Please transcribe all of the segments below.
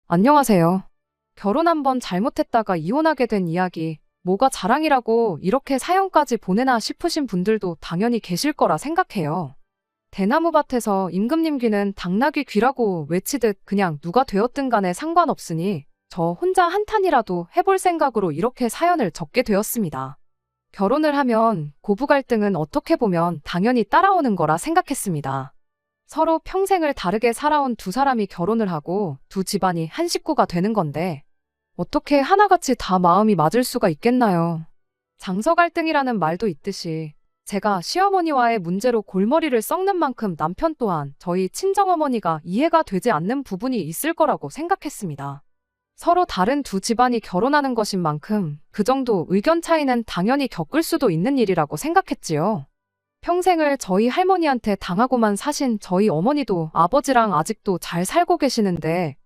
안녕하세요. 결혼 한 번 잘못했다가 이혼하게 된 이야기, 뭐가 자랑이라고 이렇게 사연까지 보내나 싶으신 분들도 당연히 계실 거라 생각해요. 대나무밭에서 임금님 귀는 당나귀 귀라고 외치듯 그냥 누가 되었든 간에 상관없으니 저 혼자 한탄이라도 해볼 생각으로 이렇게 사연을 적게 되었습니다. 결혼을 하면 고부 갈등은 어떻게 보면 당연히 따라오는 거라 생각했습니다. 서로 평생을 다르게 살아온 두 사람이 결혼을 하고 두 집안이 한 식구가 되는 건데 어떻게 하나같이 다 마음이 맞을 수가 있겠나요? 장서 갈등이라는 말도 있듯이 제가 시어머니와의 문제로 골머리를 썩는 만큼 남편 또한 저희 친정어머니가 이해가 되지 않는 부분이 있을 거라고 생각했습니다. 서로 다른 두 집안이 결혼하는 것인 만큼 그 정도 의견 차이는 당연히 겪을 수도 있는 일이라고 생각했지요. 평생을 저희 할머니한테 당하고만 사신 저희 어머니도 아버지랑 아직도 잘 살고 계시는데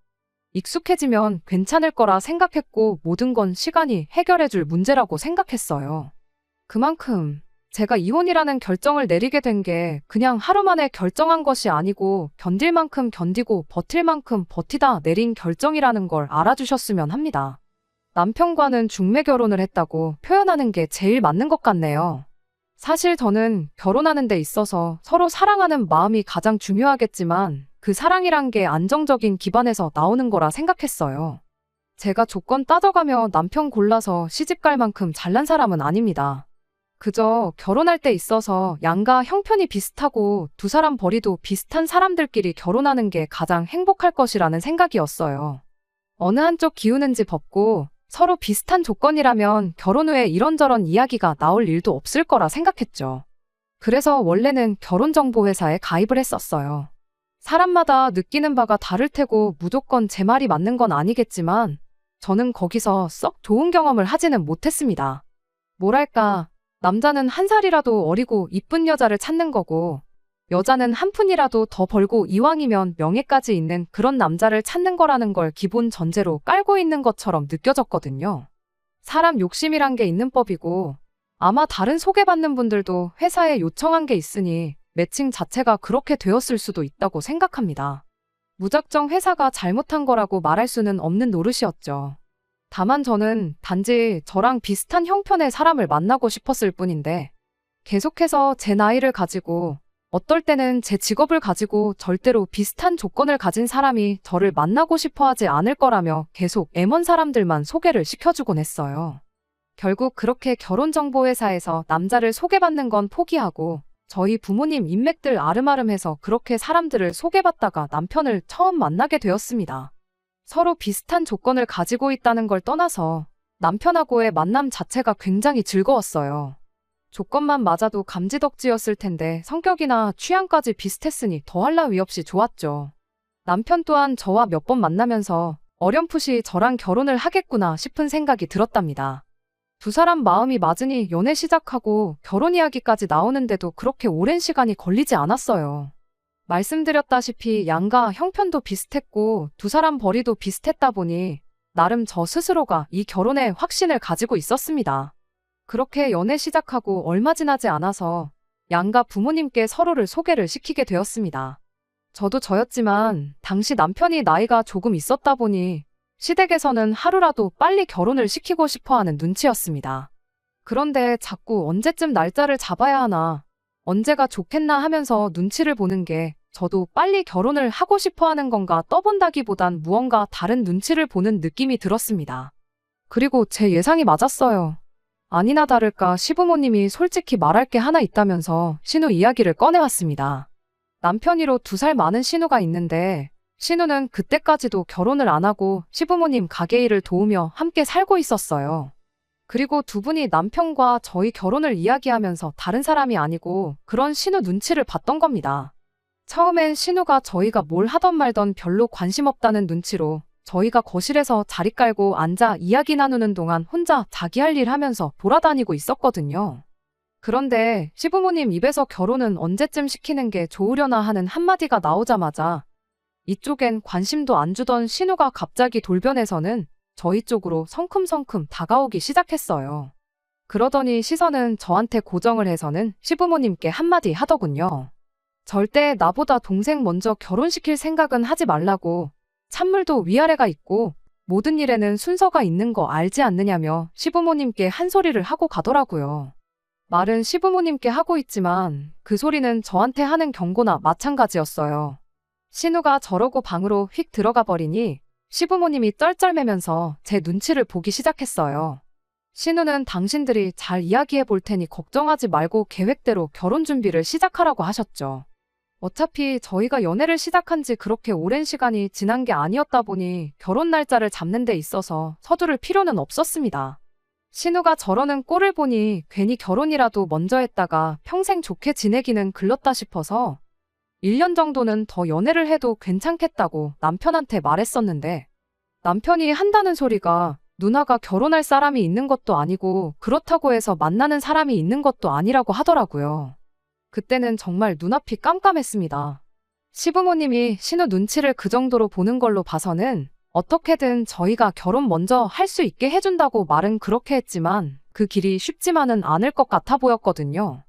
익숙해지면 괜찮을 거라 생각했고 모든 건 시간이 해결해줄 문제라고 생각했어요. 그만큼 제가 이혼이라는 결정을 내리게 된 게 그냥 하루 만에 결정한 것이 아니고 견딜 만큼 견디고 버틸 만큼 버티다 내린 결정이라는 걸 알아주셨으면 합니다. 남편과는 중매 결혼을 했다고 표현하는 게 제일 맞는 것 같네요. 사실 저는 결혼하는 데 있어서 서로 사랑하는 마음이 가장 중요하겠지만 그 사랑이란 게 안정적인 기반에서 나오는 거라 생각했어요. 제가 조건 따져가며 남편 골라서 시집갈 만큼 잘난 사람은 아닙니다. 그저 결혼할 때 있어서 양가 형편이 비슷하고 두 사람 벌이도 비슷한 사람들끼리 결혼하는 게 가장 행복할 것이라는 생각이었어요. 어느 한쪽 기우는지 법고 서로 비슷한 조건이라면 결혼 후에 이런저런 이야기가 나올 일도 없을 거라 생각했죠. 그래서 원래는 결혼정보회사에 가입을 했었어요. 사람마다 느끼는 바가 다를 테고 무조건 제 말이 맞는 건 아니겠지만 저는 거기서 썩 좋은 경험을 하지는 못했습니다. 뭐랄까, 남자는 한 살이라도 어리고 이쁜 여자를 찾는 거고 여자는 한 푼이라도 더 벌고 이왕이면 명예까지 있는 그런 남자를 찾는 거라는 걸 기본 전제로 깔고 있는 것처럼 느껴졌거든요. 사람 욕심이란 게 있는 법이고 아마 다른 소개받는 분들도 회사에 요청한 게 있으니 매칭 자체가 그렇게 되었을 수도 있다고 생각합니다. 무작정 회사가 잘못한 거라고 말할 수는 없는 노릇이었죠. 다만 저는 단지 저랑 비슷한 형편의 사람을 만나고 싶었을 뿐인데 계속해서 제 나이를 가지고 어떨 때는 제 직업을 가지고 절대로 비슷한 조건을 가진 사람이 저를 만나고 싶어 하지 않을 거라며 계속 M1 사람들만 소개를 시켜주곤 했어요. 결국 그렇게 결혼정보회사에서 남자를 소개받는 건 포기하고 저희 부모님 인맥들 아름아름해서 그렇게 사람들을 소개받다가 남편을 처음 만나게 되었습니다. 서로 비슷한 조건을 가지고 있다는 걸 떠나서 남편하고의 만남 자체가 굉장히 즐거웠어요. 조건만 맞아도 감지덕지였을 텐데 성격이나 취향까지 비슷했으니 더할 나위 없이 좋았죠. 남편 또한 저와 몇 번 만나면서 어렴풋이 저랑 결혼을 하겠구나 싶은 생각이 들었답니다. 두 사람 마음이 맞으니 연애 시작하고 결혼 이야기까지 나오는데도 그렇게 오랜 시간이 걸리지 않았어요. 말씀드렸다시피 양가 형편도 비슷했고 두 사람 벌이도 비슷했다 보니 나름 저 스스로가 이 결혼에 확신을 가지고 있었습니다. 그렇게 연애 시작하고 얼마 지나지 않아서 양가 부모님께 서로를 소개를 시키게 되었습니다. 저도 저였지만 당시 남편이 나이가 조금 있었다 보니 시댁에서는 하루라도 빨리 결혼을 시키고 싶어하는 눈치였습니다. 그런데 자꾸 언제쯤 날짜를 잡아야 하나, 언제가 좋겠나 하면서 눈치를 보는 게 저도 빨리 결혼을 하고 싶어하는 건가 떠본다기보단 무언가 다른 눈치를 보는 느낌이 들었습니다. 그리고 제 예상이 맞았어요. 아니나 다를까 시부모님이 솔직히 말할 게 하나 있다면서 신우 이야기를 꺼내왔습니다. 남편이로 2살 많은 신우가 있는데 신우는 그때까지도 결혼을 안 하고 시부모님 가게 일을 도우며 함께 살고 있었어요. 그리고 두 분이 남편과 저희 결혼을 이야기하면서 다른 사람이 아니고 그런 신우 눈치를 봤던 겁니다. 처음엔 신우가 저희가 뭘 하던 말던 별로 관심 없다는 눈치로 저희가 거실에서 자리 깔고 앉아 이야기 나누는 동안 혼자 자기 할 일 하면서 돌아다니고 있었거든요. 그런데 시부모님 입에서 결혼은 언제쯤 시키는 게 좋으려나 하는 한마디가 나오자마자 이쪽엔 관심도 안 주던 신우가 갑자기 돌변해서는 저희 쪽으로 성큼성큼 다가오기 시작했어요. 그러더니 시선은 저한테 고정을 해서는 시부모님께 한마디 하더군요. 절대 나보다 동생 먼저 결혼시킬 생각은 하지 말라고, 찬물도 위아래가 있고 모든 일에는 순서가 있는 거 알지 않느냐며 시부모님께 한 소리를 하고 가더라고요. 말은 시부모님께 하고 있지만 그 소리는 저한테 하는 경고나 마찬가지였어요. 신우가 저러고 방으로 휙 들어가 버리니 시부모님이 쩔쩔매면서 제 눈치를 보기 시작했어요. 신우는 당신들이 잘 이야기해 볼 테니 걱정하지 말고 계획대로 결혼 준비를 시작하라고 하셨죠. 어차피 저희가 연애를 시작한 지 그렇게 오랜 시간이 지난 게 아니었다 보니 결혼 날짜를 잡는 데 있어서 서두를 필요는 없었습니다. 신우가 저러는 꼴을 보니 괜히 결혼이라도 먼저 했다가 평생 좋게 지내기는 글렀다 싶어서 1년 정도는 더 연애를 해도 괜찮겠다고 남편한테 말했었는데 남편이 한다는 소리가 누나가 결혼할 사람이 있는 것도 아니고 그렇다고 해서 만나는 사람이 있는 것도 아니라고 하더라고요. 그때는 정말 눈앞이 깜깜했습니다. 시부모님이 신우 눈치를 그 정도로 보는 걸로 봐서는 어떻게든 저희가 결혼 먼저 할 수 있게 해준다고 말은 그렇게 했지만 그 길이 쉽지만은 않을 것 같아 보였거든요.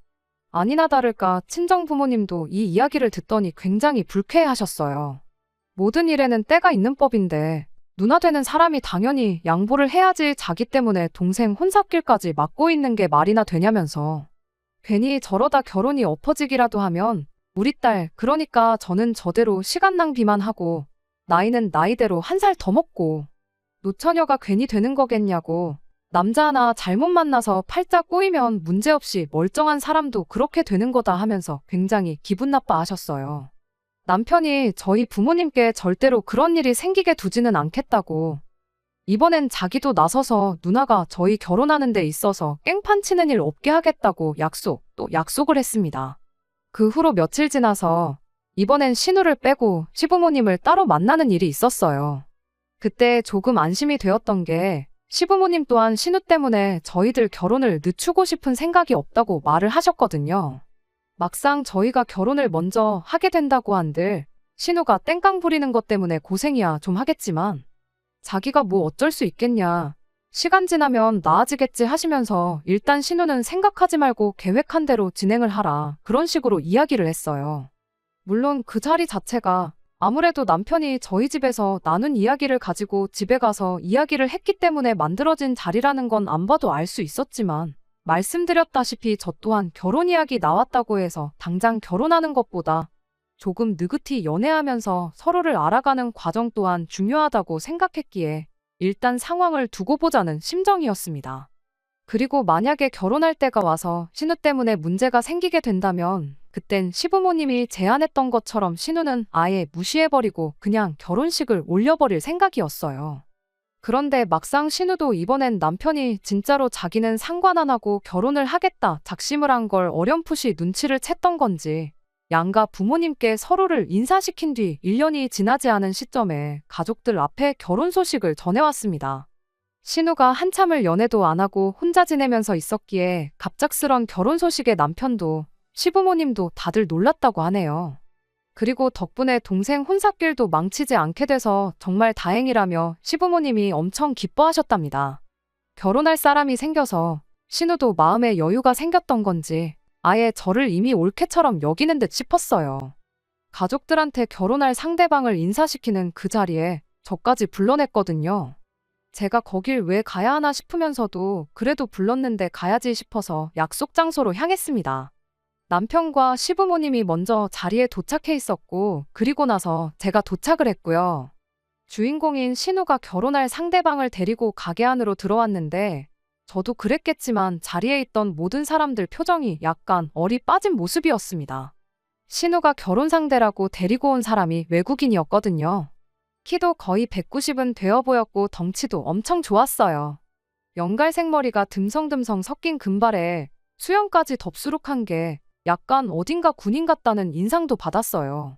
아니나 다를까 친정 부모님도 이 이야기를 듣더니 굉장히 불쾌해하셨어요. 모든 일에는 때가 있는 법인데 누나 되는 사람이 당연히 양보를 해야지 자기 때문에 동생 혼사길까지 막고 있는 게 말이나 되냐면서 괜히 저러다 결혼이 엎어지기라도 하면 우리 딸 그러니까 저는 저대로 시간 낭비만 하고 나이는 나이대로 한 살 더 먹고 노처녀가 괜히 되는 거겠냐고 남자 하나 잘못 만나서 팔자 꼬이면 문제없이 멀쩡한 사람도 그렇게 되는 거다 하면서 굉장히 기분 나빠하셨어요. 남편이 저희 부모님께 절대로 그런 일이 생기게 두지는 않겠다고 이번엔 자기도 나서서 누나가 저희 결혼하는 데 있어서 깽판 치는 일 없게 하겠다고 또 약속을 했습니다. 그 후로 며칠 지나서 이번엔 신우를 빼고 시부모님을 따로 만나는 일이 있었어요. 그때 조금 안심이 되었던 게 시부모님 또한 신우 때문에 저희들 결혼을 늦추고 싶은 생각이 없다고 말을 하셨거든요. 막상 저희가 결혼을 먼저 하게 된다고 한들 신우가 땡깡 부리는 것 때문에 고생이야 좀 하겠지만 자기가 뭐 어쩔 수 있겠냐. 시간 지나면 나아지겠지 하시면서 일단 신우는 생각하지 말고 계획한 대로 진행을 하라. 그런 식으로 이야기를 했어요. 물론 그 자리 자체가 아무래도 남편이 저희 집에서 나눈 이야기를 가지고 집에 가서 이야기를 했기 때문에 만들어진 자리라는 건 안 봐도 알 수 있었지만 말씀드렸다시피 저 또한 결혼 이야기 나왔다고 해서 당장 결혼하는 것보다 조금 느긋이 연애하면서 서로를 알아가는 과정 또한 중요하다고 생각했기에 일단 상황을 두고 보자는 심정이었습니다. 그리고 만약에 결혼할 때가 와서 신우 때문에 문제가 생기게 된다면 그땐 시부모님이 제안했던 것처럼 신우는 아예 무시해버리고 그냥 결혼식을 올려버릴 생각이었어요. 그런데 막상 신우도 이번엔 남편이 진짜로 자기는 상관 안 하고 결혼을 하겠다 작심을 한 걸 어렴풋이 눈치를 챘던 건지 양가 부모님께 서로를 인사시킨 뒤 1년이 지나지 않은 시점에 가족들 앞에 결혼 소식을 전해왔습니다. 신우가 한참을 연애도 안 하고 혼자 지내면서 있었기에 갑작스런 결혼 소식에 남편도 시부모님도 다들 놀랐다고 하네요. 그리고 덕분에 동생 혼사길도 망치지 않게 돼서 정말 다행이라며 시부모님이 엄청 기뻐하셨답니다. 결혼할 사람이 생겨서 신우도 마음에 여유가 생겼던 건지 아예 저를 이미 올케처럼 여기는 듯 싶었어요. 가족들한테 결혼할 상대방을 인사시키는 그 자리에 저까지 불러냈거든요. 제가 거길 왜 가야 하나 싶으면서도 그래도 불렀는데 가야지 싶어서 약속 장소로 향했습니다. 남편과 시부모님이 먼저 자리에 도착해 있었고 그리고 나서 제가 도착을 했고요. 주인공인 신우가 결혼할 상대방을 데리고 가게 안으로 들어왔는데 저도 그랬겠지만 자리에 있던 모든 사람들 표정이 약간 얼이 빠진 모습이었습니다. 신우가 결혼 상대라고 데리고 온 사람이 외국인이었거든요. 키도 거의 190은 되어 보였고 덩치도 엄청 좋았어요. 연갈색 머리가 듬성듬성 섞인 금발에 수염까지 덥수룩한 게 약간 어딘가 군인 같다는 인상도 받았어요.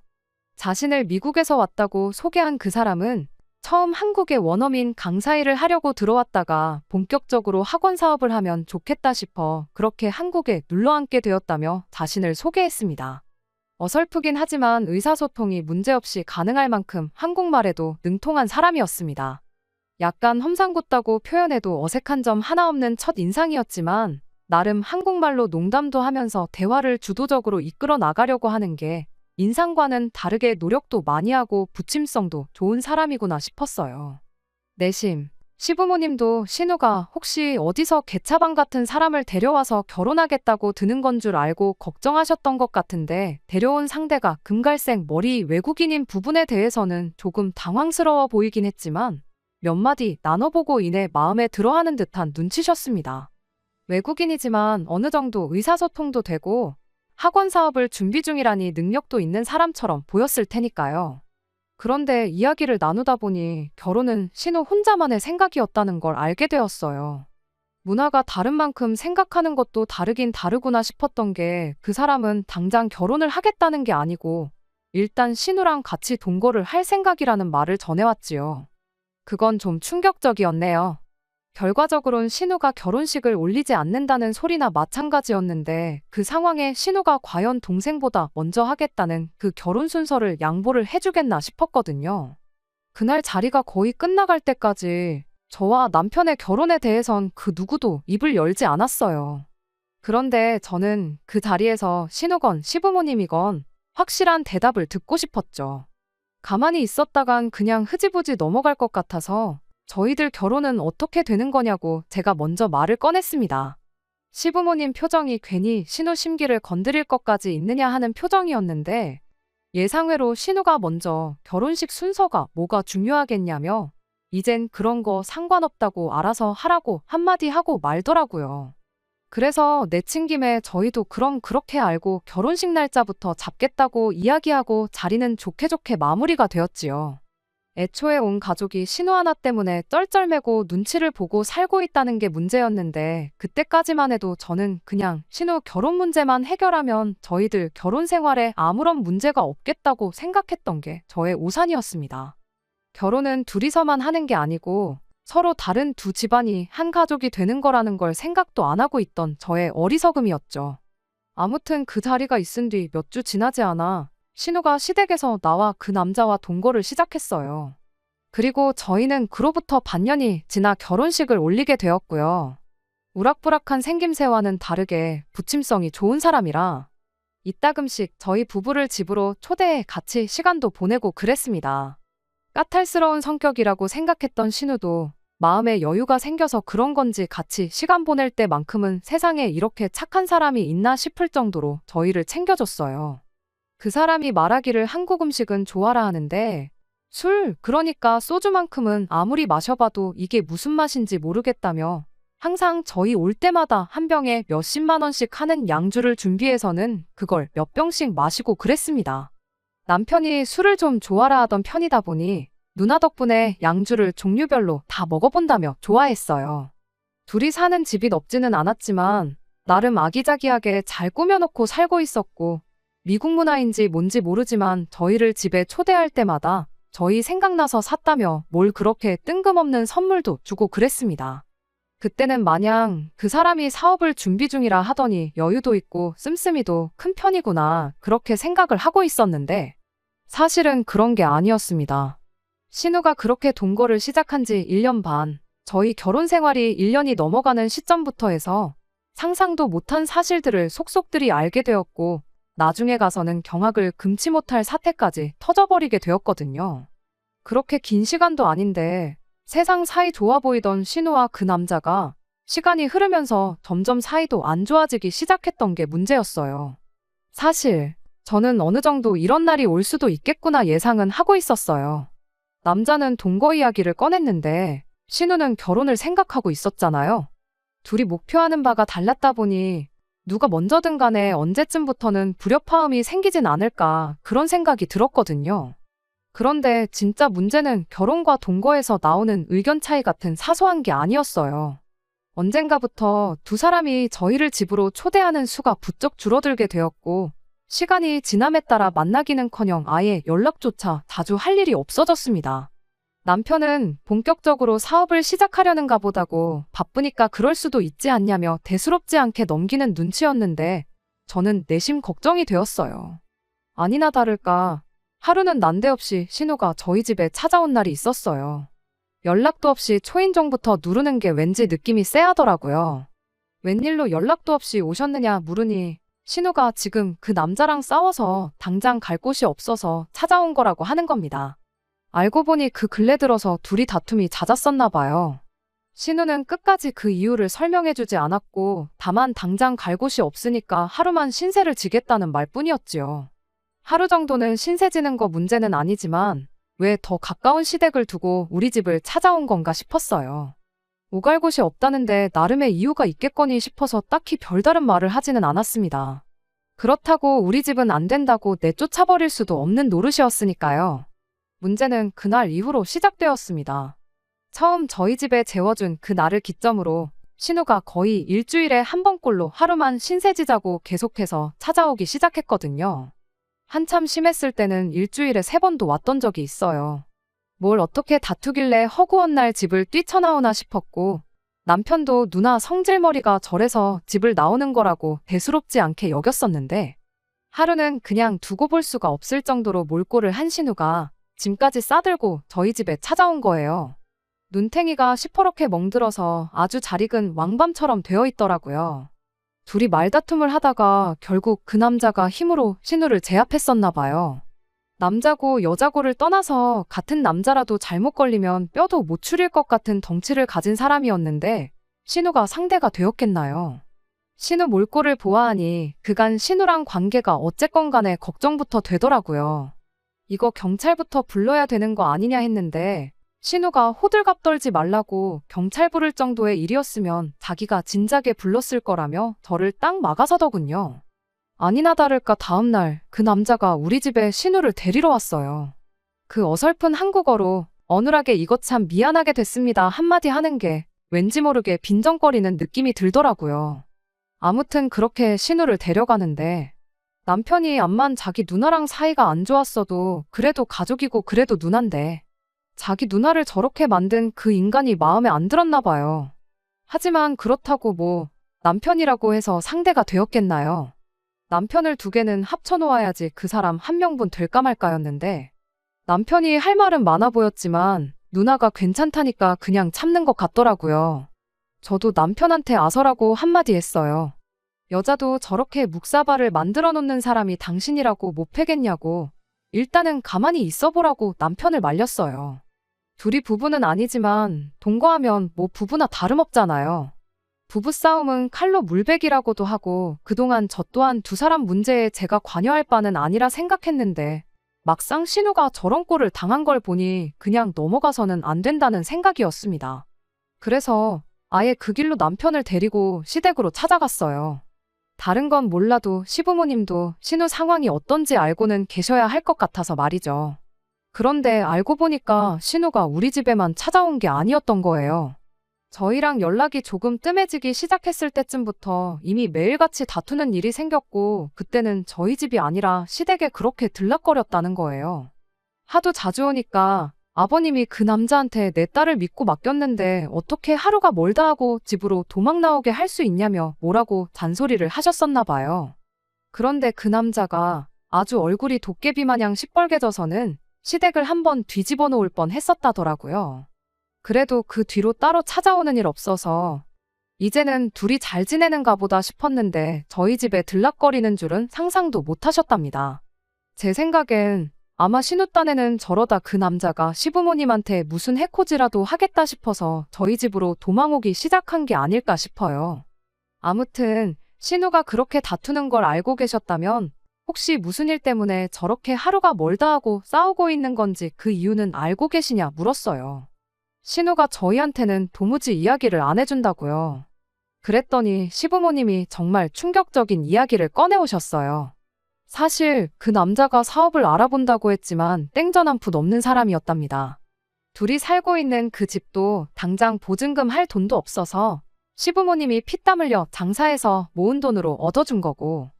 자신을 미국에서 왔다고 소개한 그 사람은 처음 한국에 원어민 강사 일을 하려고 들어왔다가 본격적으로 학원 사업을 하면 좋겠다 싶어 그렇게 한국에 눌러앉게 되었다며 자신을 소개했습니다. 어설프긴 하지만 의사소통이 문제없이 가능할 만큼 한국말에도 능통한 사람이었습니다. 약간 험상궂다고 표현해도 어색한 점 하나 없는 첫 인상이었지만 나름 한국말로 농담도 하면서 대화를 주도적으로 이끌어 나가려고 하는 게 인상과는 다르게 노력도 많이 하고 부침성도 좋은 사람이구나 싶었어요. 내심, 시부모님도 신우가 혹시 어디서 개차반 같은 사람을 데려와서 결혼하겠다고 드는 건 줄 알고 걱정하셨던 것 같은데 데려온 상대가 금갈색 머리 외국인인 부분에 대해서는 조금 당황스러워 보이긴 했지만 몇 마디 나눠보고 이내 마음에 들어하는 듯한 눈치셨습니다. 외국인이지만 어느 정도 의사소통도 되고 학원 사업을 준비 중이라니 능력도 있는 사람처럼 보였을 테니까요. 그런데 이야기를 나누다 보니 결혼은 신우 혼자만의 생각이었다는 걸 알게 되었어요. 문화가 다른 만큼 생각하는 것도 다르긴 다르구나 싶었던 게 그 사람은 당장 결혼을 하겠다는 게 아니고 일단 신우랑 같이 동거를 할 생각이라는 말을 전해왔지요. 그건 좀 충격적이었네요. 결과적으로는 신우가 결혼식을 올리지 않는다는 소리나 마찬가지였는데 그 상황에 신우가 과연 동생보다 먼저 하겠다는 그 결혼 순서를 양보를 해주겠나 싶었거든요. 그날 자리가 거의 끝나갈 때까지 저와 남편의 결혼에 대해선 그 누구도 입을 열지 않았어요. 그런데 저는 그 자리에서 신우건 시부모님이건 확실한 대답을 듣고 싶었죠. 가만히 있었다간 그냥 흐지부지 넘어갈 것 같아서 저희들 결혼은 어떻게 되는 거냐고 제가 먼저 말을 꺼냈습니다. 시부모님 표정이 괜히 신우 심기를 건드릴 것까지 있느냐 하는 표정이었는데 예상외로 신우가 먼저 결혼식 순서가 뭐가 중요하겠냐며 이젠 그런 거 상관없다고 알아서 하라고 한마디 하고 말더라고요. 그래서 내친 김에 저희도 그럼 그렇게 알고 결혼식 날짜부터 잡겠다고 이야기하고 자리는 좋게 좋게 마무리가 되었지요. 애초에 온 가족이 신우 하나 때문에 쩔쩔매고 눈치를 보고 살고 있다는 게 문제였는데 그때까지만 해도 저는 그냥 신우 결혼 문제만 해결하면 저희들 결혼 생활에 아무런 문제가 없겠다고 생각했던 게 저의 오산이었습니다. 결혼은 둘이서만 하는 게 아니고 서로 다른 두 집안이 한 가족이 되는 거라는 걸 생각도 안 하고 있던 저의 어리석음이었죠. 아무튼 그 자리가 있은 뒤 몇 주 지나지 않아 신우가 시댁에서 나와 그 남자와 동거를 시작했어요. 그리고 저희는 그로부터 반년이 지나 결혼식을 올리게 되었고요. 우락부락한 생김새와는 다르게 부침성이 좋은 사람이라 이따금씩 저희 부부를 집으로 초대해 같이 시간도 보내고 그랬습니다. 까탈스러운 성격이라고 생각했던 신우도 마음에 여유가 생겨서 그런 건지 같이 시간 보낼 때만큼은 세상에 이렇게 착한 사람이 있나 싶을 정도로 저희를 챙겨줬어요. 그 사람이 말하기를 한국 음식은 좋아라 하는데 그러니까 소주만큼은 아무리 마셔봐도 이게 무슨 맛인지 모르겠다며 항상 저희 올 때마다 한 병에 몇십만 원씩 하는 양주를 준비해서는 그걸 몇 병씩 마시고 그랬습니다. 남편이 술을 좀 좋아라 하던 편이다 보니 누나 덕분에 양주를 종류별로 다 먹어본다며 좋아했어요. 둘이 사는 집이 넓지는 않았지만 나름 아기자기하게 잘 꾸며놓고 살고 있었고 미국 문화인지 뭔지 모르지만 저희를 집에 초대할 때마다 저희 생각나서 샀다며 뭘 그렇게 뜬금없는 선물도 주고 그랬습니다. 그때는 마냥 그 사람이 사업을 준비 중이라 하더니 여유도 있고 씀씀이도 큰 편이구나 그렇게 생각을 하고 있었는데 사실은 그런 게 아니었습니다. 신우가 그렇게 동거를 시작한 지 1년 반, 저희 결혼 생활이 1년이 넘어가는 시점부터 해서 상상도 못한 사실들을 속속들이 알게 되었고 나중에 가서는 경악을 금치 못할 사태까지 터져버리게 되었거든요. 그렇게 긴 시간도 아닌데 세상 사이 좋아 보이던 신우와 그 남자가 시간이 흐르면서 점점 사이도 안 좋아지기 시작했던 게 문제였어요. 사실 저는 어느 정도 이런 날이 올 수도 있겠구나 예상은 하고 있었어요. 남자는 동거 이야기를 꺼냈는데 신우는 결혼을 생각하고 있었잖아요. 둘이 목표하는 바가 달랐다 보니 누가 먼저든 간에 언제쯤부터는 불협화음이 생기진 않을까 그런 생각이 들었거든요. 그런데 진짜 문제는 결혼과 동거에서 나오는 의견 차이 같은 사소한 게 아니었어요. 언젠가부터 두 사람이 저희를 집으로 초대하는 수가 부쩍 줄어들게 되었고 시간이 지남에 따라 만나기는커녕 아예 연락조차 자주 할 일이 없어졌습니다. 남편은 본격적으로 사업을 시작하려는가 보다고 바쁘니까 그럴 수도 있지 않냐며 대수롭지 않게 넘기는 눈치였는데 저는 내심 걱정이 되었어요. 아니나 다를까 하루는 난데없이 신우가 저희 집에 찾아온 날이 있었어요. 연락도 없이 초인종부터 누르는 게 왠지 느낌이 쎄하더라고요. 웬일로 연락도 없이 오셨느냐 물으니 신우가 지금 그 남자랑 싸워서 당장 갈 곳이 없어서 찾아온 거라고 하는 겁니다. 알고 보니 그 근래 들어서 둘이 다툼이 잦았었나 봐요. 신우는 끝까지 그 이유를 설명해주지 않았고 다만 당장 갈 곳이 없으니까 하루만 신세를 지겠다는 말뿐이었지요. 하루 정도는 신세 지는 거 문제는 아니지만 왜 더 가까운 시댁을 두고 우리 집을 찾아온 건가 싶었어요. 오갈 곳이 없다는데 나름의 이유가 있겠거니 싶어서 딱히 별다른 말을 하지는 않았습니다. 그렇다고 우리 집은 안 된다고 내쫓아버릴 수도 없는 노릇이었으니까요. 문제는 그날 이후로 시작되었습니다. 처음 저희 집에 재워준 그 날을 기점으로 신우가 거의 일주일에 한 번꼴로 하루만 신세지자고 계속해서 찾아오기 시작했거든요. 한참 심했을 때는 일주일에 3번도 왔던 적이 있어요. 뭘 어떻게 다투길래 허구한 날 집을 뛰쳐나오나 싶었고 남편도 누나 성질머리가 저래서 집을 나오는 거라고 대수롭지 않게 여겼었는데 하루는 그냥 두고 볼 수가 없을 정도로 몰골을 한 신우가 짐까지 싸들고 저희 집에 찾아온 거예요. 눈탱이가 시퍼렇게 멍들어서 아주 잘 익은 왕밤처럼 되어 있더라고요. 둘이 말다툼을 하다가 결국 그 남자가 힘으로 신우를 제압했었나 봐요. 남자고 여자고를 떠나서 같은 남자라도 잘못 걸리면 뼈도 못 추릴 것 같은 덩치를 가진 사람이었는데 신우가 상대가 되었겠나요? 신우 몰골을 보아하니 그간 신우랑 관계가 어쨌건 간에 걱정부터 되더라고요. 이거 경찰부터 불러야 되는 거 아니냐 했는데 신우가 호들갑 떨지 말라고 경찰 부를 정도의 일이었으면 자기가 진작에 불렀을 거라며 저를 딱 막아서더군요. 아니나 다를까 다음날 그 남자가 우리 집에 신우를 데리러 왔어요. 그 어설픈 한국어로 어눌하게 이것 참 미안하게 됐습니다 한마디 하는 게 왠지 모르게 빈정거리는 느낌이 들더라고요. 아무튼 그렇게 신우를 데려가는데 남편이 암만 자기 누나랑 사이가 안 좋았어도 그래도 가족이고 그래도 누난데 자기 누나를 저렇게 만든 그 인간이 마음에 안 들었나 봐요. 하지만 그렇다고 뭐 남편이라고 해서 상대가 되었겠나요? 남편을 2개는 합쳐놓아야지 그 사람 1명분 될까 말까였는데 남편이 할 말은 많아 보였지만 누나가 괜찮다니까 그냥 참는 것 같더라고요. 저도 남편한테 아서라고 한마디 했어요. 여자도 저렇게 묵사발을 만들어 놓는 사람이 당신이라고 못 패겠냐고 일단은 가만히 있어 보라고 남편을 말렸어요. 둘이 부부는 아니지만 동거하면 뭐 부부나 다름없잖아요. 부부싸움은 칼로 물베기라고도 하고 그동안 저 또한 2사람 문제에 제가 관여할 바는 아니라 생각했는데 막상 신우가 저런 꼴을 당한 걸 보니 그냥 넘어가서는 안 된다는 생각이었습니다. 그래서 아예 그 길로 남편을 데리고 시댁으로 찾아갔어요. 다른 건 몰라도 시부모님도 신우 상황이 어떤지 알고는 계셔야 할 것 같아서 말이죠. 그런데 알고 보니까 신우가 우리 집에만 찾아온 게 아니었던 거예요. 저희랑 연락이 조금 뜸해지기 시작했을 때쯤부터 이미 매일같이 다투는 일이 생겼고 그때는 저희 집이 아니라 시댁에 그렇게 들락거렸다는 거예요. 하도 자주 오니까 아버님이 그 남자한테 내 딸을 믿고 맡겼는데 어떻게 하루가 멀다 하고 집으로 도망 나오게 할 수 있냐며 뭐라고 잔소리를 하셨었나 봐요. 그런데 그 남자가 아주 얼굴이 도깨비 마냥 시뻘개져서는 시댁을 한번 뒤집어 놓을 뻔 했었다더라고요. 그래도 그 뒤로 따로 찾아오는 일 없어서 이제는 둘이 잘 지내는가 보다 싶었는데 저희 집에 들락거리는 줄은 상상도 못 하셨답니다. 제 생각엔 아마 신우 딴에는 저러다 그 남자가 시부모님한테 무슨 해코지라도 하겠다 싶어서 저희 집으로 도망오기 시작한 게 아닐까 싶어요. 아무튼 신우가 그렇게 다투는 걸 알고 계셨다면 혹시 무슨 일 때문에 저렇게 하루가 멀다 하고 싸우고 있는 건지 그 이유는 알고 계시냐 물었어요. 신우가 저희한테는 도무지 이야기를 안 해준다고요. 그랬더니 시부모님이 정말 충격적인 이야기를 꺼내오셨어요. 사실 그 남자가 사업을 알아본다고 했지만 땡전 한 푼 없는 사람이었답니다. 둘이 살고 있는 그 집도 당장 보증금 할 돈도 없어서 시부모님이 피땀 흘려 장사해서 모은 돈으로 얻어준 거고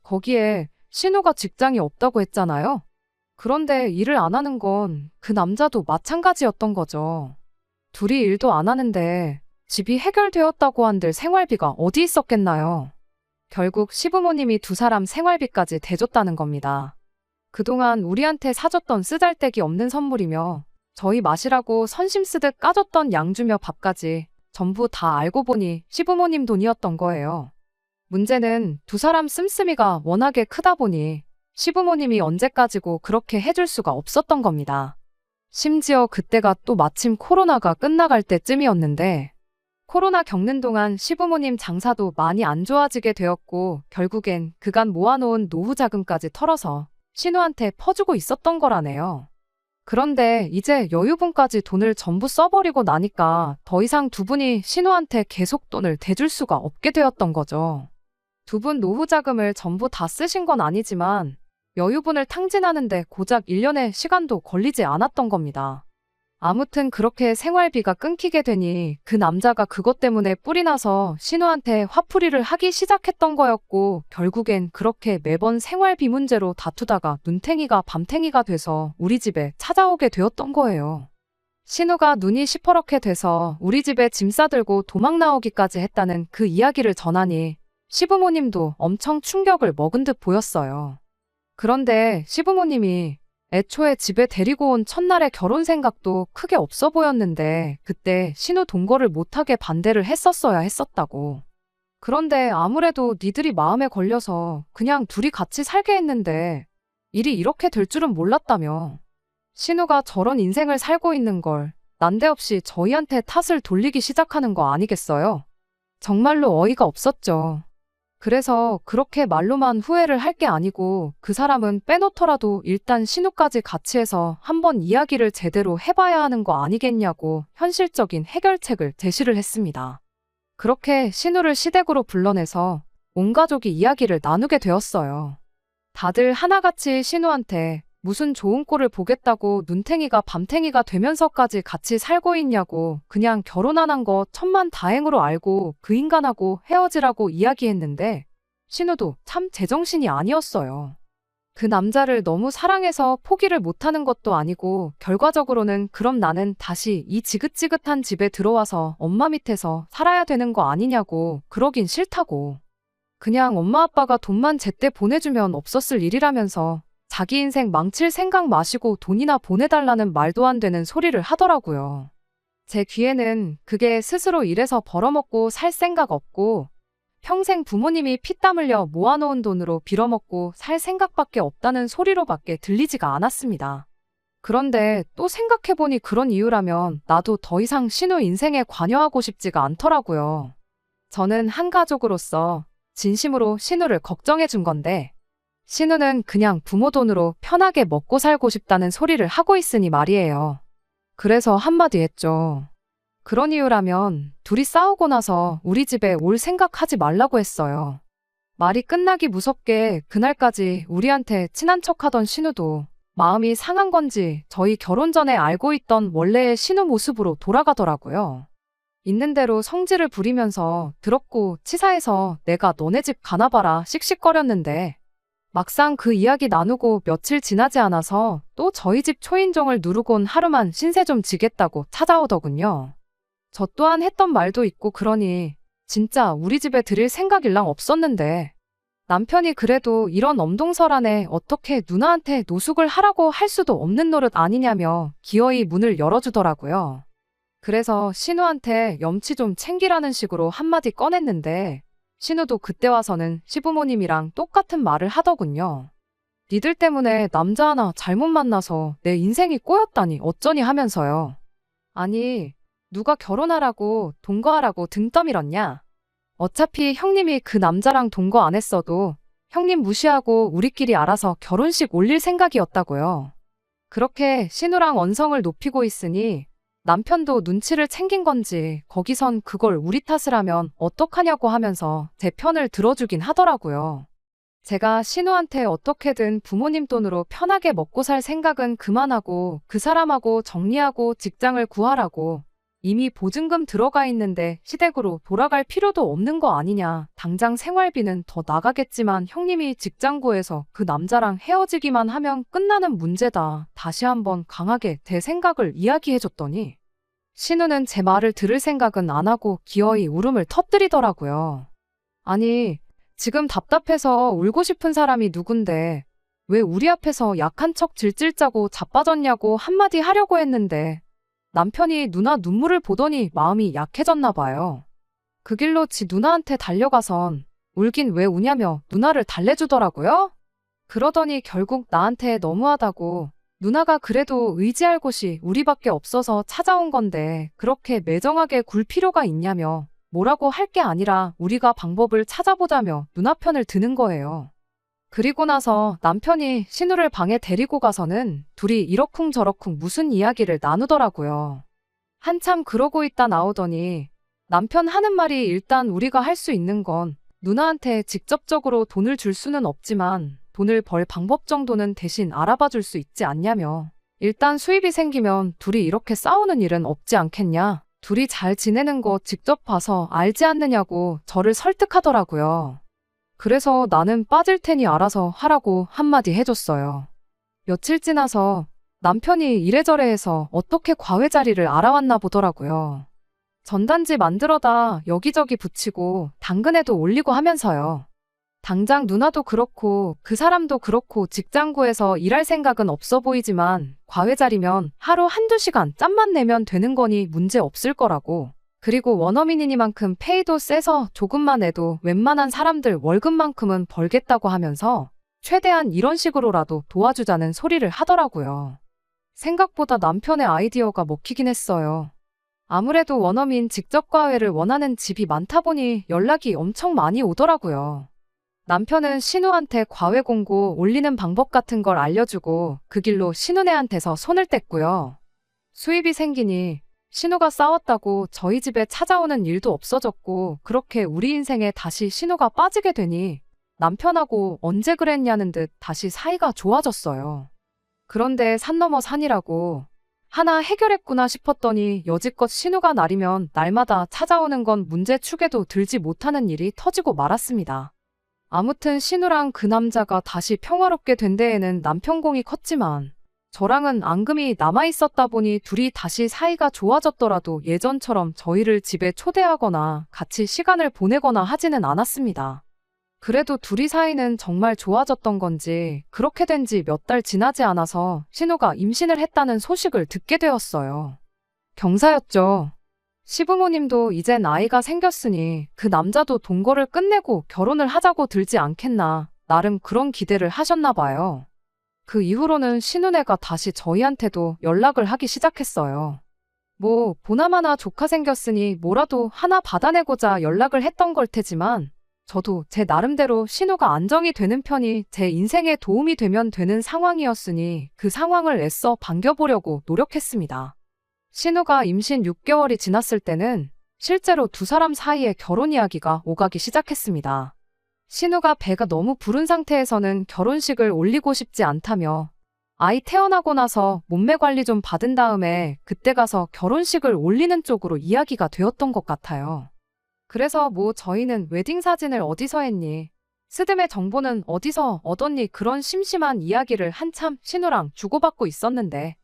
거기에 신우가 직장이 없다고 했잖아요. 그런데 일을 안 하는 건 그 남자도 마찬가지였던 거죠. 둘이 일도 안 하는데 집이 해결되었다고 한들 생활비가 어디 있었겠나요? 결국 시부모님이 2사람 생활비까지 대줬다는 겁니다. 그동안 우리한테 사줬던 쓰잘데기 없는 선물이며 저희 마시라고 선심 쓰듯 까줬던 양주며 밥까지 전부 다 알고 보니 시부모님 돈이었던 거예요. 문제는 두 사람 씀씀이가 워낙에 크다 보니 시부모님이 언제까지고 그렇게 해줄 수가 없었던 겁니다. 심지어 그때가 또 마침 코로나가 끝나갈 때쯤이었는데 코로나 겪는 동안 시부모님 장사도 많이 안 좋아지게 되었고 결국엔 그간 모아놓은 노후 자금까지 털어서 신우한테 퍼주고 있었던 거라네요. 그런데 이제 여유분까지 돈을 전부 써버리고 나니까 더 이상 두 분이 신우한테 계속 돈을 대줄 수가 없게 되었던 거죠. 두 분 노후 자금을 전부 다 쓰신 건 아니지만 여유분을 탕진하는데 고작 1년의 시간도 걸리지 않았던 겁니다. 아무튼 그렇게 생활비가 끊기게 되니 그 남자가 그것 때문에 뿔이 나서 신우한테 화풀이를 하기 시작했던 거였고 결국엔 그렇게 매번 생활비 문제로 다투다가 눈탱이가 밤탱이가 돼서 우리 집에 찾아오게 되었던 거예요. 신우가 눈이 시퍼렇게 돼서 우리 집에 짐 싸들고 도망 나오기까지 했다는 그 이야기를 전하니 시부모님도 엄청 충격을 먹은 듯 보였어요. 그런데 시부모님이 애초에 집에 데리고 온 첫날의 결혼 생각도 크게 없어 보였는데 그때 신우 동거를 못하게 반대를 했었어야 했었다고. 그런데 아무래도 니들이 마음에 걸려서 그냥 둘이 같이 살게 했는데 일이 이렇게 될 줄은 몰랐다며. 신우가 저런 인생을 살고 있는 걸 난데없이 저희한테 탓을 돌리기 시작하는 거 아니겠어요? 정말로 어이가 없었죠. 그래서 그렇게 말로만 후회를 할 게 아니고 그 사람은 빼놓더라도 일단 신우까지 같이 해서 한번 이야기를 제대로 해봐야 하는 거 아니겠냐고 현실적인 해결책을 제시를 했습니다. 그렇게 신우를 시댁으로 불러내서 온 가족이 이야기를 나누게 되었어요. 다들 하나같이 신우한테 무슨 좋은 꼴을 보겠다고 눈탱이가 밤탱이가 되면서까지 같이 살고 있냐고 그냥 결혼 안 한 거 천만다행으로 알고 그 인간하고 헤어지라고 이야기했는데 신우도 참 제정신이 아니었어요. 그 남자를 너무 사랑해서 포기를 못하는 것도 아니고 결과적으로는 그럼 나는 다시 이 지긋지긋한 집에 들어와서 엄마 밑에서 살아야 되는 거 아니냐고 그러긴 싫다고. 그냥 엄마 아빠가 돈만 제때 보내주면 없었을 일이라면서 자기 인생 망칠 생각 마시고 돈이나 보내달라는 말도 안 되는 소리를 하더라고요. 제 귀에는 그게 스스로 일해서 벌어먹고 살 생각 없고 평생 부모님이 피땀 흘려 모아놓은 돈으로 빌어먹고 살 생각밖에 없다는 소리로밖에 들리지가 않았습니다. 그런데 또 생각해보니 그런 이유라면 나도 더 이상 신우 인생에 관여하고 싶지가 않더라고요. 저는 한 가족으로서 진심으로 신우를 걱정해준 건데 신우는 그냥 부모 돈으로 편하게 먹고 살고 싶다는 소리를 하고 있으니 말이에요. 그래서 한마디 했죠. 그런 이유라면 둘이 싸우고 나서 우리 집에 올 생각하지 말라고 했어요. 말이 끝나기 무섭게 그날까지 우리한테 친한 척하던 신우도 마음이 상한 건지 저희 결혼 전에 알고 있던 원래의 신우 모습으로 돌아가더라고요. 있는 대로 성질을 부리면서 더럽고 치사해서 내가 너네 집 가나봐라 씩씩거렸는데 막상 그 이야기 나누고 며칠 지나지 않아서 또 저희 집 초인종을 누르곤 하루만 신세 좀 지겠다고 찾아오더군요. 저 또한 했던 말도 있고 그러니 진짜 우리 집에 들일 생각일랑 없었는데 남편이 그래도 이런 엄동설안에 어떻게 누나한테 노숙을 하라고 할 수도 없는 노릇 아니냐며 기어이 문을 열어주더라고요. 그래서 신우한테 염치 좀 챙기라는 식으로 한마디 꺼냈는데 신우도 그때 와서는 시부모님이랑 똑같은 말을 하더군요. 니들 때문에 남자 하나 잘못 만나서 내 인생이 꼬였다니 어쩌니 하면서요. 아니, 누가 결혼하라고 동거하라고 등 떠밀었냐? 어차피 형님이 그 남자랑 동거 안 했어도 형님 무시하고 우리끼리 알아서 결혼식 올릴 생각이었다고요. 그렇게 신우랑 언성을 높이고 있으니 남편도 눈치를 챙긴 건지 거기선 그걸 우리 탓을 하면 어떡하냐고 하면서 제 편을 들어주긴 하더라고요. 제가 신우한테 어떻게든 부모님 돈으로 편하게 먹고 살 생각은 그만하고 그 사람하고 정리하고 직장을 구하라고 이미 보증금 들어가 있는데 시댁으로 돌아갈 필요도 없는 거 아니냐. 당장 생활비는 더 나가겠지만 형님이 직장 구해서 그 남자랑 헤어지기만 하면 끝나는 문제다. 다시 한번 강하게 대 생각을 이야기해줬더니 신우는 제 말을 들을 생각은 안 하고 기어이 울음을 터뜨리더라고요. 아니, 지금 답답해서 울고 싶은 사람이 누군데 왜 우리 앞에서 약한 척 질질 짜고 자빠졌냐고 한마디 하려고 했는데 남편이 누나 눈물을 보더니 마음이 약해졌나 봐요. 그 길로 지 누나한테 달려가선 울긴 왜 우냐며 누나를 달래주더라고요. 그러더니 결국 나한테 너무하다고 누나가 그래도 의지할 곳이 우리밖에 없어서 찾아온 건데 그렇게 매정하게 굴 필요가 있냐며 뭐라고 할 게 아니라 우리가 방법을 찾아보자며 누나 편을 드는 거예요. 그리고 나서 남편이 신우를 방에 데리고 가서는 둘이 이러쿵저러쿵 무슨 이야기를 나누더라고요. 한참 그러고 있다 나오더니 남편 하는 말이 일단 우리가 할 수 있는 건 누나한테 직접적으로 돈을 줄 수는 없지만 돈을 벌 방법 정도는 대신 알아봐 줄 수 있지 않냐며. 일단 수입이 생기면 둘이 이렇게 싸우는 일은 없지 않겠냐. 둘이 잘 지내는 거 직접 봐서 알지 않느냐고 저를 설득하더라고요. 그래서 나는 빠질 테니 알아서 하라고 한마디 해줬어요. 며칠 지나서 남편이 이래저래 해서 어떻게 과외 자리를 알아왔나 보더라고요. 전단지 만들어다 여기저기 붙이고 당근에도 올리고 하면서요. 당장 누나도 그렇고 그 사람도 그렇고 직장 구해서 일할 생각은 없어 보이지만 과외 자리면 하루 한두 시간 짬만 내면 되는 거니 문제 없을 거라고. 그리고 원어민이니만큼 페이도 세서 조금만 해도 웬만한 사람들 월급만큼은 벌겠다고 하면서 최대한 이런 식으로라도 도와주자는 소리를 하더라고요. 생각보다 남편의 아이디어가 먹히긴 했어요. 아무래도 원어민 직접 과외를 원하는 집이 많다 보니 연락이 엄청 많이 오더라고요. 남편은 신우한테 과외 공고 올리는 방법 같은 걸 알려주고 그 길로 신우네한테서 손을 뗐고요. 수입이 생기니 신우가 싸웠다고 저희 집에 찾아오는 일도 없어졌고 그렇게 우리 인생에 다시 신우가 빠지게 되니 남편하고 언제 그랬냐는 듯 다시 사이가 좋아졌어요. 그런데 산 넘어 산이라고 하나 해결했구나 싶었더니 여지껏 신우가 날이면 날마다 찾아오는 건 문제 축에도 들지 못하는 일이 터지고 말았습니다. 아무튼 신우랑 그 남자가 다시 평화롭게 된 데에는 남편 공이 컸지만 저랑은 앙금이 남아있었다 보니 둘이 다시 사이가 좋아졌더라도 예전처럼 저희를 집에 초대하거나 같이 시간을 보내거나 하지는 않았습니다. 그래도 둘이 사이는 정말 좋아졌던 건지 그렇게 된 지 몇 달 지나지 않아서 신우가 임신을 했다는 소식을 듣게 되었어요. 경사였죠. 시부모님도 이젠 아이가 생겼으니 그 남자도 동거를 끝내고 결혼을 하자고 들지 않겠나 나름 그런 기대를 하셨나 봐요. 그 이후로는 신우네가 다시 저희한테도 연락을 하기 시작했어요. 뭐 보나마나 조카 생겼으니 뭐라도 하나 받아내고자 연락을 했던 걸 테지만 저도 제 나름대로 신우가 안정이 되는 편이 제 인생에 도움이 되면 되는 상황이었으니 그 상황을 애써 반겨보려고 노력했습니다. 신우가 임신 6개월이 지났을 때는 실제로 두 사람 사이에 결혼 이야기가 오가기 시작했습니다. 신우가 배가 너무 부른 상태에서는 결혼식을 올리고 싶지 않다며 아이 태어나고 나서 몸매 관리 좀 받은 다음에 그때 가서 결혼식을 올리는 쪽으로 이야기가 되었던 것 같아요. 그래서 뭐 저희는 웨딩 사진을 어디서 했니? 스드메 정보는 어디서 얻었니? 그런 심심한 이야기를 한참 신우랑 주고받고 있었는데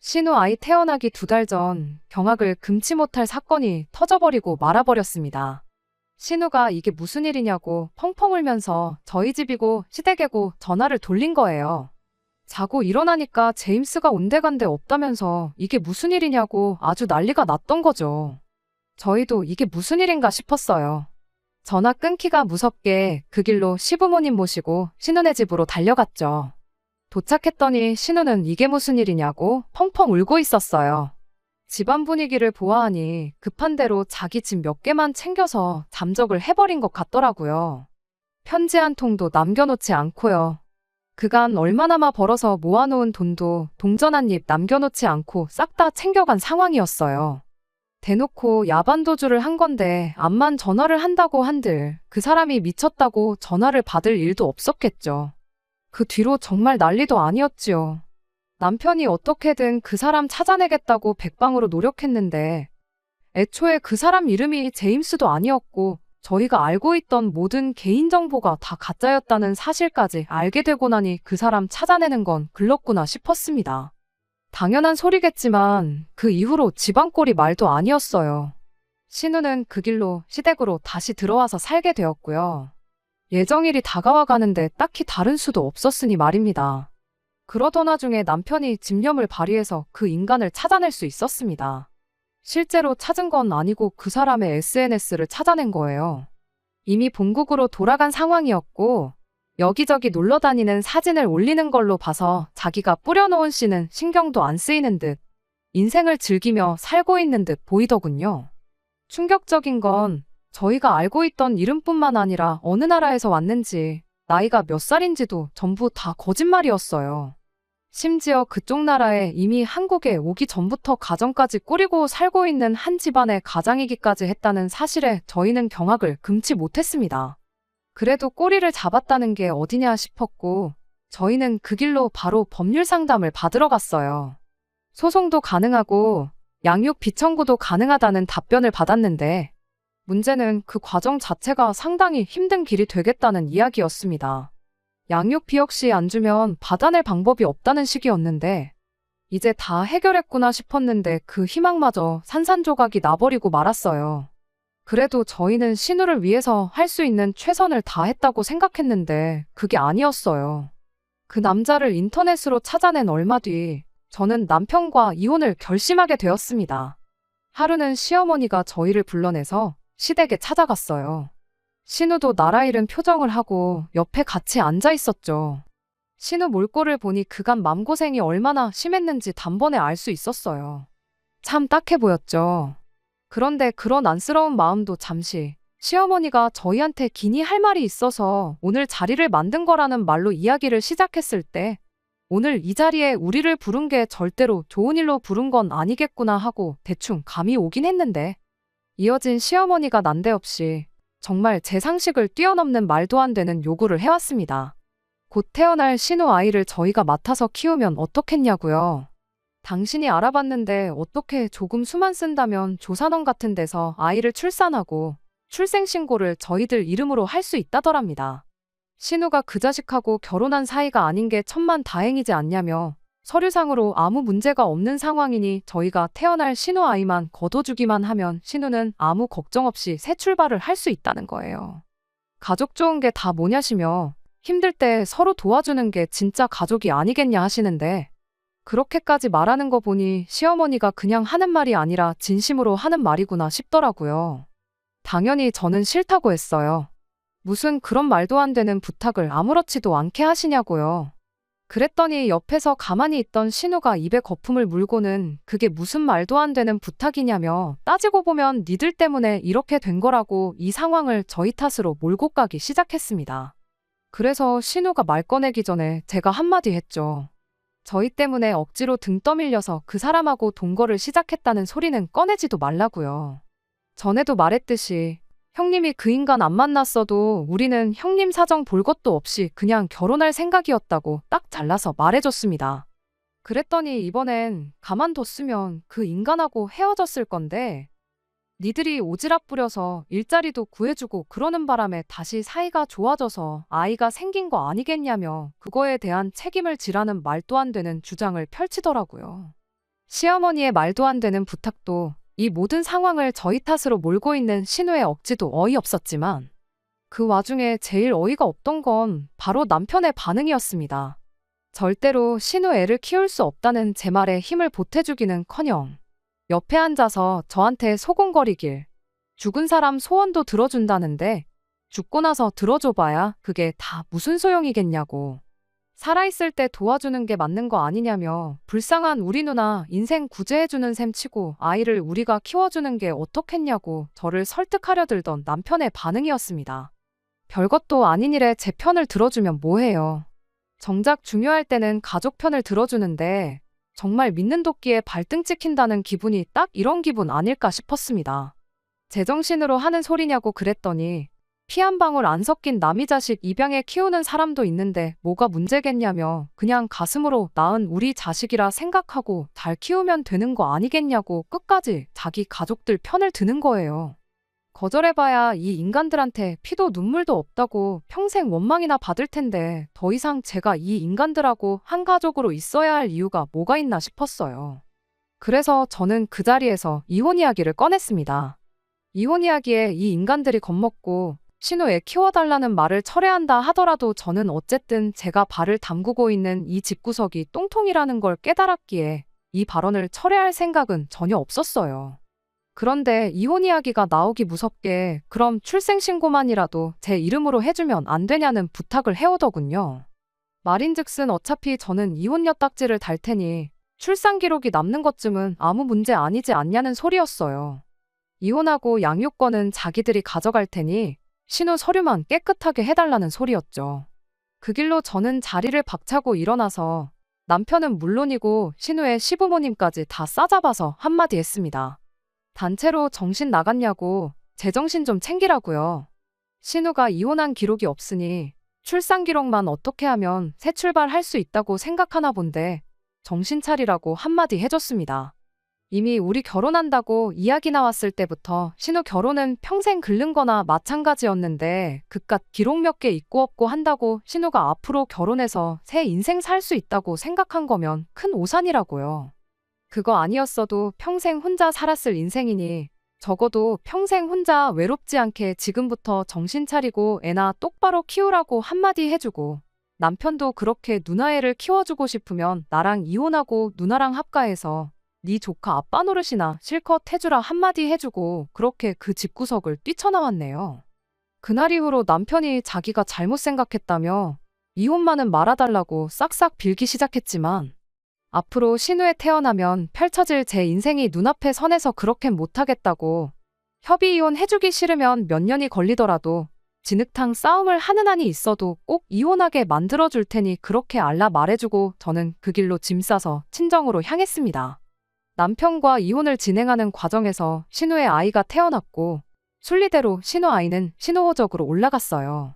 신우 아이 태어나기 2달 전 경악을 금치 못할 사건이 터져버리고 말아버렸습니다. 신우가 이게 무슨 일이냐고 펑펑 울면서 저희 집이고 시댁이고 전화를 돌린 거예요. 자고 일어나니까 제임스가 온데간데 없다면서 이게 무슨 일이냐고 아주 난리가 났던 거죠. 저희도 이게 무슨 일인가 싶었어요. 전화 끊기가 무섭게 그 길로 시부모님 모시고 신우네 집으로 달려갔죠. 도착했더니 신우는 이게 무슨 일이냐고 펑펑 울고 있었어요. 집안 분위기를 보아하니 급한 대로 자기 집 몇 개만 챙겨서 잠적을 해버린 것 같더라고요. 편지 한 통도 남겨놓지 않고요. 그간 얼마나마 벌어서 모아놓은 돈도 동전 한 입 남겨놓지 않고 싹 다 챙겨간 상황이었어요. 대놓고 야반도주를 한 건데 암만 전화를 한다고 한들 그 사람이 미쳤다고 전화를 받을 일도 없었겠죠. 그 뒤로 정말 난리도 아니었지요. 남편이 어떻게든 그 사람 찾아내겠다고 백방으로 노력했는데 애초에 그 사람 이름이 제임스도 아니었고 저희가 알고 있던 모든 개인정보가 다 가짜였다는 사실까지 알게 되고 나니 그 사람 찾아내는 건 글렀구나 싶었습니다. 당연한 소리겠지만 그 이후로 집안꼴이 말도 아니었어요. 신우는 그 길로 시댁으로 다시 들어와서 살게 되었고요. 예정일이 다가와 가는데 딱히 다른 수도 없었으니 말입니다. 그러던 와중에 남편이 집념을 발휘해서 그 인간을 찾아낼 수 있었습니다. 실제로 찾은 건 아니고 그 사람의 SNS를 찾아낸 거예요. 이미 본국으로 돌아간 상황이었고 여기저기 놀러 다니는 사진을 올리는 걸로 봐서 자기가 뿌려놓은 씨는 신경도 안 쓰이는 듯 인생을 즐기며 살고 있는 듯 보이더군요. 충격적인 건 저희가 알고 있던 이름뿐만 아니라 어느 나라에서 왔는지 나이가 몇 살인지도 전부 다 거짓말이었어요. 심지어 그쪽 나라에 이미 한국에 오기 전부터 가정까지 꾸리고 살고 있는 한 집안의 가장이기까지 했다는 사실에 저희는 경악을 금치 못했습니다. 그래도 꼬리를 잡았다는 게 어디냐 싶었고 저희는 그 길로 바로 법률 상담을 받으러 갔어요. 소송도 가능하고 양육 비청구도 가능하다는 답변을 받았는데 문제는 그 과정 자체가 상당히 힘든 길이 되겠다는 이야기였습니다. 양육비 역시 안 주면 받아낼 방법이 없다는 식이었는데 이제 다 해결했구나 싶었는데 그 희망마저 산산조각이 나버리고 말았어요. 그래도 저희는 신우를 위해서 할 수 있는 최선을 다했다고 생각했는데 그게 아니었어요. 그 남자를 인터넷으로 찾아낸 얼마 뒤 저는 남편과 이혼을 결심하게 되었습니다. 하루는 시어머니가 저희를 불러내서 시댁에 찾아갔어요. 신우도 나라 잃은 표정을 하고 옆에 같이 앉아 있었죠. 신우 몰골을 보니 그간 맘고생이 얼마나 심했는지 단번에 알 수 있었어요. 참 딱해 보였죠. 그런데 그런 안쓰러운 마음도 잠시 시어머니가 저희한테 기니 할 말이 있어서 오늘 자리를 만든 거라는 말로 이야기를 시작했을 때 오늘 이 자리에 우리를 부른 게 절대로 좋은 일로 부른 건 아니겠구나 하고 대충 감이 오긴 했는데 이어진 시어머니가 난데없이 정말 제 상식을 뛰어넘는 말도 안 되는 요구를 해왔습니다. 곧 태어날 신우 아이를 저희가 맡아서 키우면 어떻겠냐고요. 당신이 알아봤는데 어떻게 조금 수만 쓴다면 조산원 같은 데서 아이를 출산하고 출생신고를 저희들 이름으로 할 수 있다더랍니다. 신우가 그 자식하고 결혼한 사이가 아닌 게 천만다행이지 않냐며 서류상으로 아무 문제가 없는 상황이니 저희가 태어날 신우 아이만 거둬주기만 하면 신우는 아무 걱정 없이 새 출발을 할 수 있다는 거예요. 가족 좋은 게 다 뭐냐시며 힘들 때 서로 도와주는 게 진짜 가족이 아니겠냐 하시는데 그렇게까지 말하는 거 보니 시어머니가 그냥 하는 말이 아니라 진심으로 하는 말이구나 싶더라고요. 당연히 저는 싫다고 했어요. 무슨 그런 말도 안 되는 부탁을 아무렇지도 않게 하시냐고요. 그랬더니 옆에서 가만히 있던 신우가 입에 거품을 물고는 그게 무슨 말도 안 되는 부탁이냐며 따지고 보면 니들 때문에 이렇게 된 거라고 이 상황을 저희 탓으로 몰고 가기 시작했습니다. 그래서 신우가 말 꺼내기 전에 제가 한마디 했죠. 저희 때문에 억지로 등 떠밀려서 그 사람하고 동거를 시작했다는 소리는 꺼내지도 말라고요. 전에도 말했듯이 형님이 그 인간 안 만났어도 우리는 형님 사정 볼 것도 없이 그냥 결혼할 생각이었다고 딱 잘라서 말해줬습니다. 그랬더니 이번엔 가만뒀으면 그 인간하고 헤어졌을 건데 니들이 오지랖 부려서 일자리도 구해주고 그러는 바람에 다시 사이가 좋아져서 아이가 생긴 거 아니겠냐며 그거에 대한 책임을 지라는 말도 안 되는 주장을 펼치더라고요. 시어머니의 말도 안 되는 부탁도 이 모든 상황을 저희 탓으로 몰고 있는 신우의 억지도 어이없었지만 그 와중에 제일 어이가 없던 건 바로 남편의 반응이었습니다. 절대로 신우 애를 키울 수 없다는 제 말에 힘을 보태주기는커녕 옆에 앉아서 저한테 소곤거리길 죽은 사람 소원도 들어준다는데 죽고 나서 들어줘봐야 그게 다 무슨 소용이겠냐고. 살아있을 때 도와주는 게 맞는 거 아니냐며 불쌍한 우리 누나 인생 구제해주는 셈 치고 아이를 우리가 키워주는 게 어떻겠냐고 저를 설득하려 들던 남편의 반응이었습니다. 별것도 아닌 일에 제 편을 들어주면 뭐해요. 정작 중요할 때는 가족 편을 들어주는데 정말 믿는 도끼에 발등 찍힌다는 기분이 딱 이런 기분 아닐까 싶었습니다. 제정신으로 하는 소리냐고 그랬더니 피 한 방울 안 섞인 남이 자식 입양해 키우는 사람도 있는데 뭐가 문제겠냐며 그냥 가슴으로 낳은 우리 자식이라 생각하고 잘 키우면 되는 거 아니겠냐고 끝까지 자기 가족들 편을 드는 거예요. 거절해봐야 이 인간들한테 피도 눈물도 없다고 평생 원망이나 받을 텐데 더 이상 제가 이 인간들하고 한 가족으로 있어야 할 이유가 뭐가 있나 싶었어요. 그래서 저는 그 자리에서 이혼 이야기를 꺼냈습니다. 이혼 이야기에 이 인간들이 겁먹고 신우 애 키워달라는 말을 철회한다 하더라도 저는 어쨌든 제가 발을 담그고 있는 이 집구석이 똥통이라는 걸 깨달았기에 이 발언을 철회할 생각은 전혀 없었어요. 그런데 이혼 이야기가 나오기 무섭게 그럼 출생신고만이라도 제 이름으로 해주면 안 되냐는 부탁을 해오더군요. 말인즉슨 어차피 저는 이혼녀 딱지를 달 테니 출산 기록이 남는 것쯤은 아무 문제 아니지 않냐는 소리였어요. 이혼하고 양육권은 자기들이 가져갈 테니 신우 서류만 깨끗하게 해달라는 소리였죠. 그 길로 저는 자리를 박차고 일어나서 남편은 물론이고 신우의 시부모님까지 다 싸잡아서 한마디 했습니다. 단체로 정신 나갔냐고 제정신 좀 챙기라고요. 신우가 이혼한 기록이 없으니 출산 기록만 어떻게 하면 새 출발할 수 있다고 생각하나 본데 정신 차리라고 한마디 해줬습니다. 이미 우리 결혼한다고 이야기 나왔을 때부터 신우 결혼은 평생 긁는 거나 마찬가지였는데 그깟 기록 몇 개 있고 없고 한다고 신우가 앞으로 결혼해서 새 인생 살 수 있다고 생각한 거면 큰 오산이라고요. 그거 아니었어도 평생 혼자 살았을 인생이니 적어도 평생 혼자 외롭지 않게 지금부터 정신 차리고 애나 똑바로 키우라고 한마디 해주고 남편도 그렇게 누나애를 키워주고 싶으면 나랑 이혼하고 누나랑 합가해서 네 조카 아빠 노릇이나 실컷 해주라 한마디 해주고 그렇게 그 집구석을 뛰쳐나왔네요. 그날 이후로 남편이 자기가 잘못 생각했다며 이혼만은 말아달라고 싹싹 빌기 시작했지만 앞으로 신우에 태어나면 펼쳐질 제 인생이 눈앞에 선해서 그렇게 못하겠다고 협의 이혼 해주기 싫으면 몇 년이 걸리더라도 진흙탕 싸움을 하는 한이 있어도 꼭 이혼하게 만들어줄 테니 그렇게 알라 말해주고 저는 그 길로 짐 싸서 친정으로 향했습니다. 남편과 이혼을 진행하는 과정에서 신우의 아이가 태어났고 순리대로 신우 아이는 신우호적으로 올라갔어요.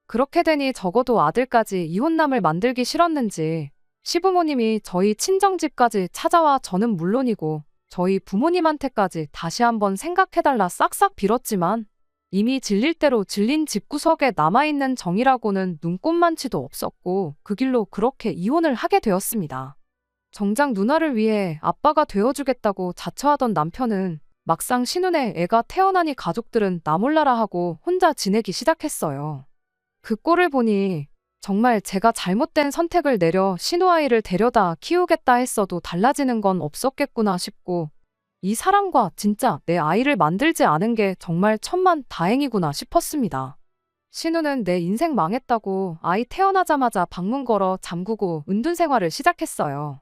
그렇게 되니 적어도 아들까지 이혼남을 만들기 싫었는지 시부모님이 저희 친정집까지 찾아와 저는 물론이고 저희 부모님한테까지 다시 한번 생각해달라 싹싹 빌었지만 이미 질릴 대로 질린 집구석에 남아있는 정이라고는 눈꼽만치도 없었고 그 길로 그렇게 이혼을 하게 되었습니다. 정작 누나를 위해 아빠가 되어주겠다고 자처하던 남편은 막상 신우네 애가 태어나니 가족들은 나 몰라라 하고 혼자 지내기 시작했어요. 그 꼴을 보니 정말 제가 잘못된 선택을 내려 신우 아이를 데려다 키우겠다 했어도 달라지는 건 없었겠구나 싶고 이 사람과 진짜 내 아이를 만들지 않은 게 정말 천만 다행이구나 싶었습니다. 신우는 내 인생 망했다고 아이 태어나자마자 방문 걸어 잠그고 은둔 생활을 시작했어요.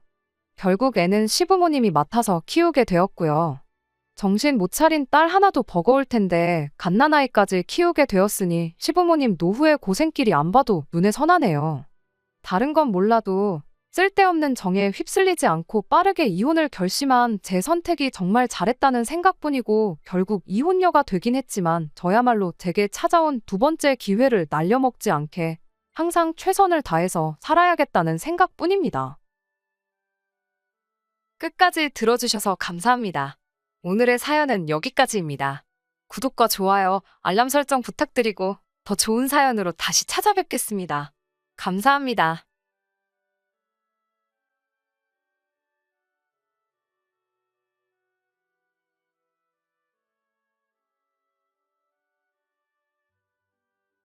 결국 애는 시부모님이 맡아서 키우게 되었고요. 정신 못 차린 딸 하나도 버거울 텐데 갓난아이까지 키우게 되었으니 시부모님 노후의 고생길이 안 봐도 눈에 선하네요. 다른 건 몰라도 쓸데없는 정에 휩쓸리지 않고 빠르게 이혼을 결심한 제 선택이 정말 잘했다는 생각뿐이고 결국 이혼녀가 되긴 했지만 저야말로 제게 찾아온 두 번째 기회를 날려먹지 않게 항상 최선을 다해서 살아야겠다는 생각뿐입니다. 끝까지 들어주셔서 감사합니다. 오늘의 사연은 여기까지입니다. 구독과 좋아요, 알람 설정 부탁드리고 더 좋은 사연으로 다시 찾아뵙겠습니다. 감사합니다.